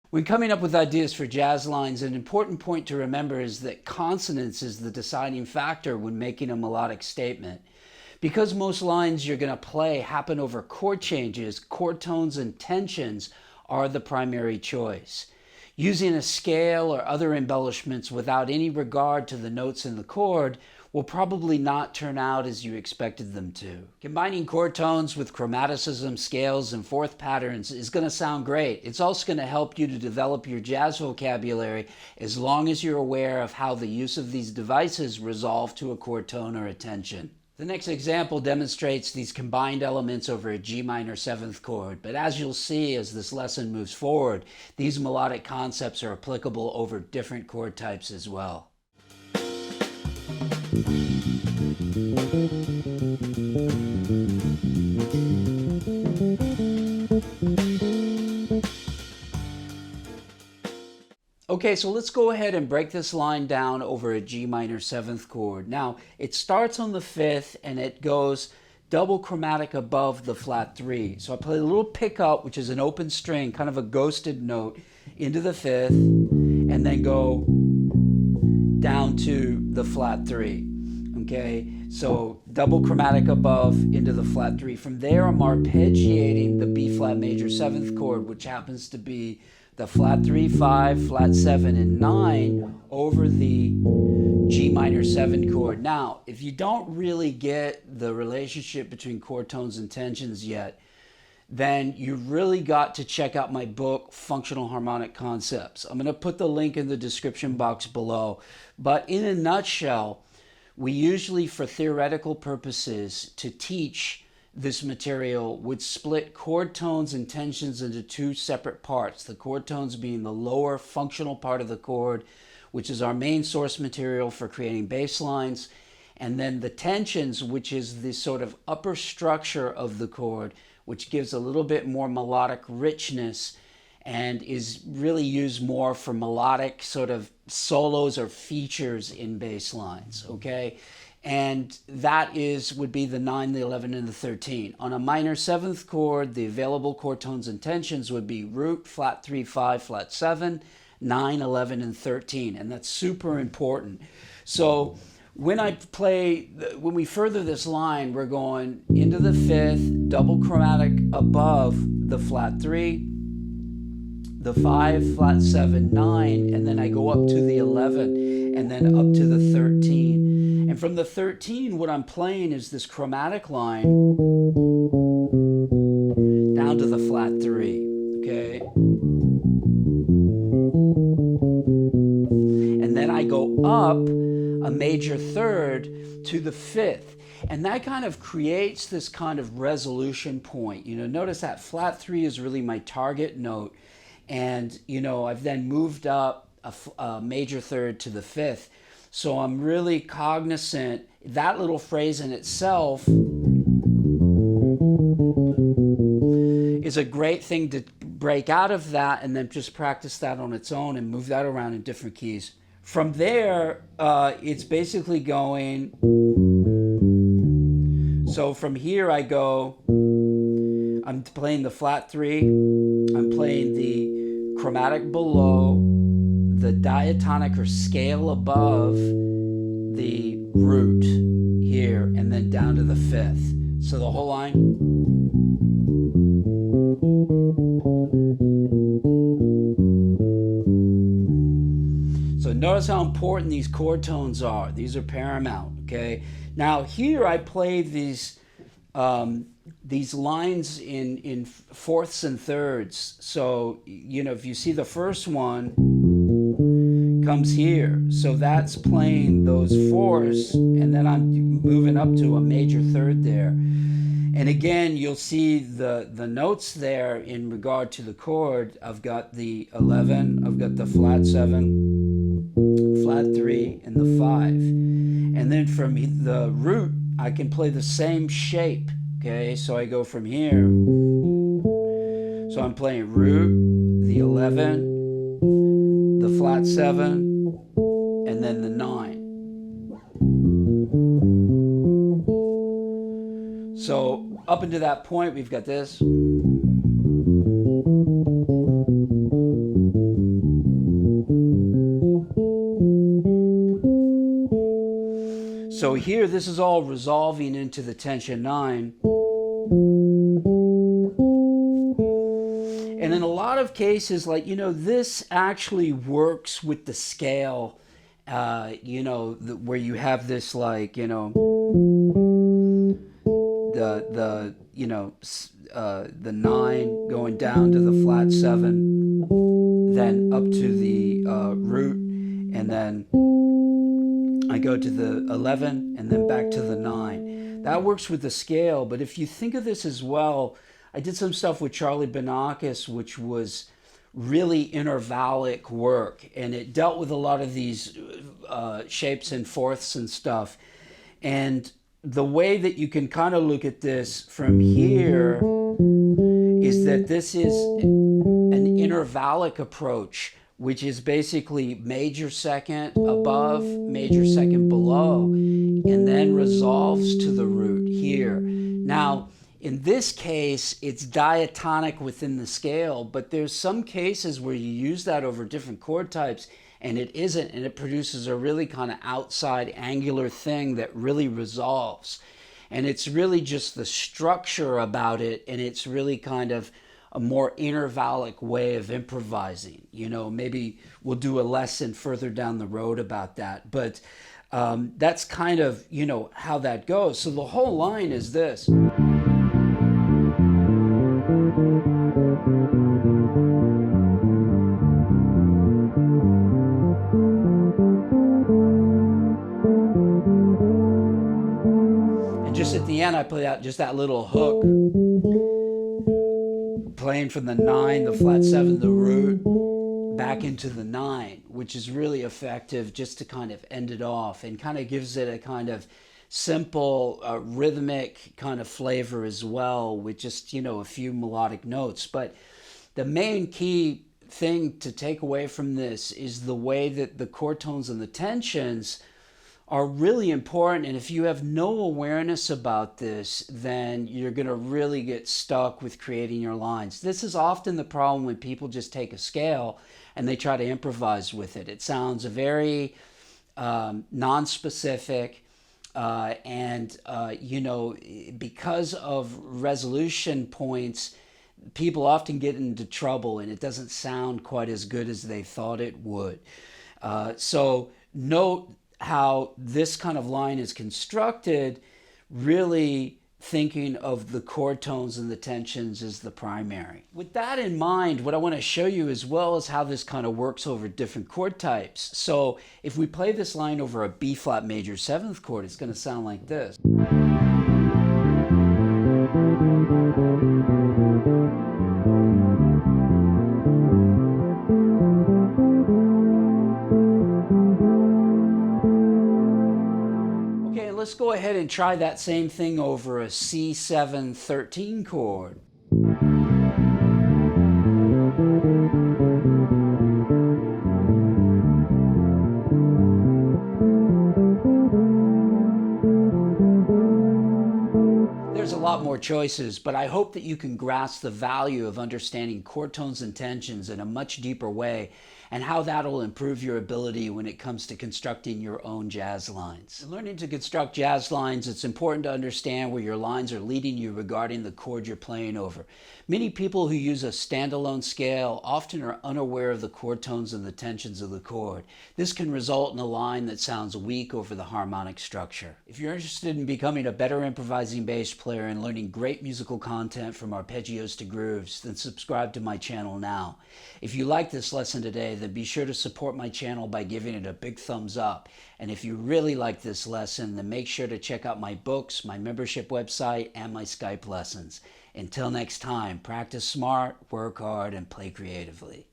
When coming up with ideas for jazz lines, an important point to remember is that consonance is the deciding factor when making a melodic statement. Because most lines you're going to play happen over chord changes, chord tones and tensions are the primary choice. Using a scale or other embellishments without any regard to the notes in the chord will probably not turn out as you expected them to. Combining chord tones with chromaticism, scales, and fourth patterns is going to sound great. It's also going to help you to develop your jazz vocabulary as long as you're aware of how the use of these devices resolve to a chord tone or a tension. The next example demonstrates these combined elements over a G minor 7th chord, but as you'll see as this lesson moves forward, these melodic concepts are applicable over different chord types as well. Okay, so let's go ahead and break this line down over a G minor 7th chord. Now, it starts on the 5th and it goes double chromatic above the flat 3. So I play a little pickup, which is an open string, kind of a ghosted note, into the 5th, and then go down to the flat 3. Okay, so double chromatic above into the flat 3. From there, I'm arpeggiating the B flat major 7th chord, which happens to be the flat 3, 5, flat 7, and 9 over the G minor 7 chord. Now, if you don't really get the relationship between chord tones and tensions yet, then you've really got to check out my book, Functional Harmonic Concepts. I'm going to put the link in the description box below. But in a nutshell, we usually, for theoretical purposes, to teach this material, would split chord tones and tensions into two separate parts. The chord tones being the lower functional part of the chord, which is our main source material for creating bass lines, and then the tensions, which is the sort of upper structure of the chord, which gives a little bit more melodic richness and is really used more for melodic sort of solos or features in bass lines, okay? And that would be the 9, the 11, and the 13. On a minor 7th chord, the available chord tones and tensions would be root, flat 3, 5, flat 7, 9, 11, and 13. And that's super important. So when we further this line, we're going into the 5th, double chromatic above the flat 3, the 5, flat 7, 9, and then I go up to the 11, and then up to the 13. And from the 13, what I'm playing is this chromatic line down to the flat 3, okay? And then I go up a major 3rd to the 5th. And that kind of creates this kind of resolution point. You know, notice that flat 3 is really my target note. And, you know, I've then moved up a major 3rd to the 5th. So I'm really cognizant. That little phrase in itself is a great thing to break out of that and then just practice that on its own and move that around in different keys. From there, it's basically going. So from here I go, I'm playing the flat 3, I'm playing the chromatic below, the diatonic or scale above the root here, and then down to the 5th. So the whole line. So notice how important these chord tones are. These are paramount, okay? Now here I play these lines in fourths and thirds. So, you know, if you see the first one comes here, so that's playing those fourths, and then I'm moving up to a major 3rd there. And again, you'll see the notes there in regard to the chord. I've got the 11, I've got the flat 7, flat 3, and the 5. And then from the root, I can play the same shape, okay? So I go from here. So I'm playing root, the 11, the flat 7, and then the 9. So up until that point, we've got this. So here, this is all resolving into the tension 9. And in a lot of cases, like, this actually works with the scale, where you have this, like, the 9 going down to the flat 7, then up to the root, and then I go to the 11 and then back to the 9. That works with the scale, but if you think of this as well, I did some stuff with Charlie Banakis, which was really intervallic work, and it dealt with a lot of these shapes and fourths and stuff. And the way that you can kind of look at this from here is that this is an intervallic approach, which is basically major second above, major second below, and then resolves to the root here. Now, in this case, it's diatonic within the scale, but there's some cases where you use that over different chord types and it isn't, and it produces a really kind of outside angular thing that really resolves. And it's really just the structure about it, and it's really kind of a more intervallic way of improvising. Maybe we'll do a lesson further down the road about that, but that's kind of, how that goes. So the whole line is this. And just at the end, I play out just that little hook, playing from the 9, the flat 7, the root, back into the 9, which is really effective just to kind of end it off and kind of gives it a kind of simple rhythmic kind of flavor as well, with just, a few melodic notes. But the main key thing to take away from this is the way that the chord tones and the tensions are really important. And if you have no awareness about this, then you're going to really get stuck with creating your lines. This is often the problem when people just take a scale and they try to improvise with it. It sounds very non-specific, and because of resolution points, people often get into trouble and it doesn't sound quite as good as they thought it would. So note how this kind of line is constructed, really thinking of the chord tones and the tensions as the primary. With that in mind, what I want to show you as well is how this kind of works over different chord types. So if we play this line over a B flat major 7th chord, it's going to sound like this. Let's go ahead and try that same thing over a C7 13 chord. There's a lot more choices, but I hope that you can grasp the value of understanding chord tones and tensions in a much deeper way, and how that'll improve your ability when it comes to constructing your own jazz lines. In learning to construct jazz lines, it's important to understand where your lines are leading you regarding the chord you're playing over. Many people who use a standalone scale often are unaware of the chord tones and the tensions of the chord. This can result in a line that sounds weak over the harmonic structure. If you're interested in becoming a better improvising bass player and learning great musical content from arpeggios to grooves, then subscribe to my channel now. If you like this lesson today, then be sure to support my channel by giving it a big thumbs up. And if you really like this lesson, then make sure to check out my books, my membership website, and my Skype lessons. Until next time, practice smart, work hard, and play creatively.